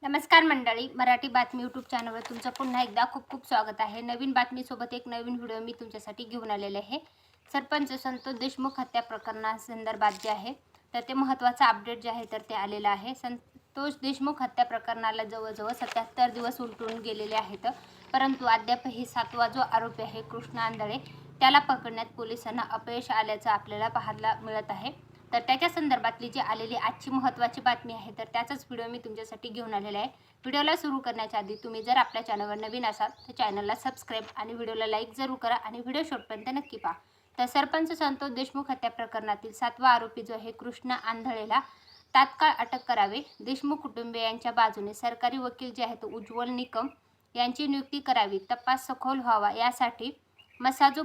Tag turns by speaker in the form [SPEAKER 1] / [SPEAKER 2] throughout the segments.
[SPEAKER 1] नमस्कार मंडळी, मराठी बातमी यूट्यूब चॅनलवर तुमचं पुन्हा एकदा खूप खूप स्वागत आहे। नवीन बातमीसोबत एक नवीन व्हिडिओ मी तुमच्यासाठी घेऊन आलेले आहे। सरपंच संतोष देशमुख हत्या प्रकरणासंदर्भात जे आहे तर ते महत्त्वाचं अपडेट जे आहे तर ते आलेलं आहे। संतोष देशमुख हत्या प्रकरणाला जवळजवळ 77 दिवस उलटून गेलेले आहेत, परंतु अद्यापही 7वा जो आरोपी आहे कृष्णा आंधळे त्याला पकडण्यात पोलिसांना अपयश आल्याचं आपल्याला पाहायला मिळत आहे। तर त्याच्या संदर्भातली जी आलेली आजची महत्त्वाची बातमी आहे तर त्याचाच व्हिडिओ मी तुमच्यासाठी घेऊन आलेला आहे। व्हिडिओला सुरू करण्याच्या आधी तुम्ही जर आपल्या चॅनलवर नवीन असाल तर चॅनलला सबस्क्राइब आणि व्हिडिओला लाईक जरूर करा आणि व्हिडिओ शेवटपर्यंत नक्की पहा। तर सरपंच संतोष देशमुख हत्या प्रकरणातील 7वा आरोपी जो आहे कृष्णा आंधळेला तात्काळ अटक करावी, देशमुख कुटुंबियांच्या बाजूने सरकारी वकील जे आहेत उज्ज्वल निकम यांची नियुक्ती करावी, तपास सखोल व्हावा यासाठी मसाजो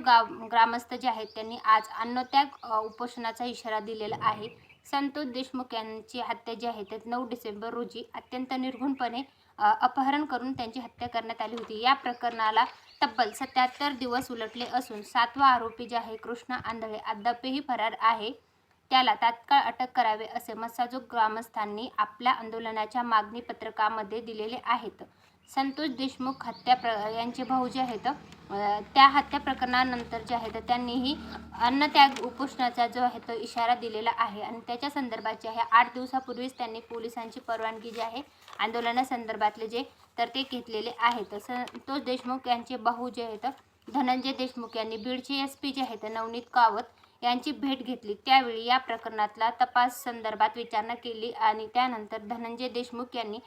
[SPEAKER 1] ग्रामस्थ जे आहेत त्यांनी आज अन्नत्याग उपोषणाचा इशारा दिलेला आहे। संतोष देशमुख यांची हत्या जी आहे ते 9 डिसेंबर रोजी अत्यंत निर्घृणपणे अपहरण करून त्यांची हत्या करण्यात आली होती। या प्रकरणाला तब्बल 77 दिवस उलटले असून 7वा आरोपी जे आहे कृष्णा आंधळे अद्यापही फरार आहे, त्याला तात्काळ अटक करावे असे मसाजो ग्रामस्थांनी आपल्या आंदोलनाच्या मागणी पत्रकामध्ये दिलेले आहेत। संतोष देशमुख यांचे भाऊ जे आहेत त्या हत्या प्रकरणानंतर जे आहे तर त्यांनीही अन्नत्याग उपोषणाचा जो आहे तो इशारा दिलेला आहे आणि त्याच्या संदर्भात जे आहे 8 दिवसापूर्वीच त्यांनी पोलिसांची परवानगी जी आहे आंदोलनासंदर्भातले जे तर ते घेतलेले आहेत। संतोष देशमुख यांचे भाऊ जे आहेत धनंजय देशमुख यांनी बीडचे SP जे आहेत नवनीत कावत यांची भेट घेतली, त्यावेळी या प्रकरणातला तपास संदर्भात विचारणा केली आणि त्यानंतर धनंजय देशमुख यांनी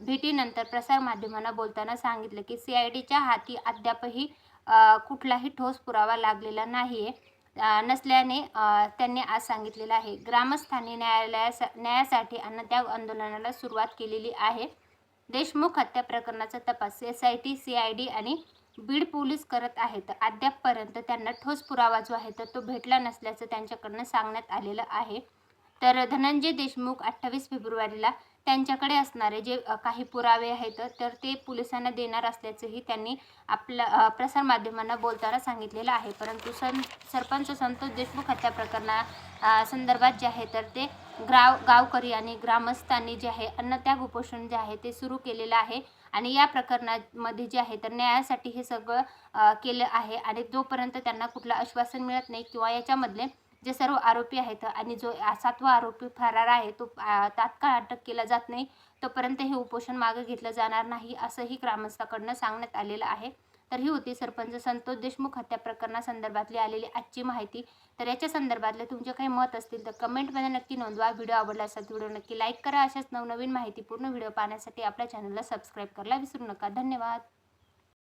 [SPEAKER 1] भेटीनंतर प्रसारमाध्यमांना बोलताना सांगितलं की CIDच्या हाती अद्यापही कुठलाही ठोस पुरावा लागलेला नाहीये नसल्याने त्यांनी आज सांगितलेलं आहे। ग्रामस्थांनी न्यायासाठी अन्नत्याग आंदोलनाला सुरुवात केलेली आहे। देशमुख हत्या प्रकरणाचा तपास SIT CID आणि बीड पोलीस करत आहेत। अद्यापपर्यंत त्यांना ठोस पुरावा जो आहे तर तो भेटला नसल्याचं त्यांच्याकडनं सांगण्यात आलेलं आहे। तर धनंजय देशमुख 28 फेब्रुवारीला त्यांच्याकडे असणारे जे काही पुरावे आहेत तर ते पोलिसांना देणार असल्याचंही त्यांनी आपल्या प्रसारमाध्यमांना बोलताना सांगितलेलं आहे। परंतु सरपंच संतोष देशमुख हत्या प्रकरणा संदर्भात जे आहे तर ते गावकरी आणि ग्रामस्थांनी जे आहे अन्नत्याग उपोषण जे आहे ते सुरू केलेलं आहे आणि या प्रकरणामध्ये जे आहे तर न्यायासाठी हे सगळं केलं आहे आणि जोपर्यंत त्यांना कुठलं आश्वासन मिळत नाही किंवा याच्यामधले जे सर्व आरोपी आहेत आणि जो 7वा आरोपी फरार आहे तो तात्काळ अटक केला जात नाही तोपर्यंत हे उपोषण मागे घेतलं जाणार नाही असंही ग्रामस्थांकडून सांगण्यात आलेलं आहे। तर ही होती सरपंच संतोष देशमुख हत्या प्रकरणासंदर्भातली आलेली आजची माहिती। तर याच्या संदर्भातले तुमचे काही मत असतील तर कमेंटमध्ये नक्की नोंदवा। व्हिडिओ आवडला असेल तर व्हिडिओ नक्की लाईक करा। अशाच नवनवीन माहितीपूर्ण व्हिडिओ पाहण्यासाठी आपल्या चॅनलला सबस्क्राईब करायला विसरू नका। धन्यवाद।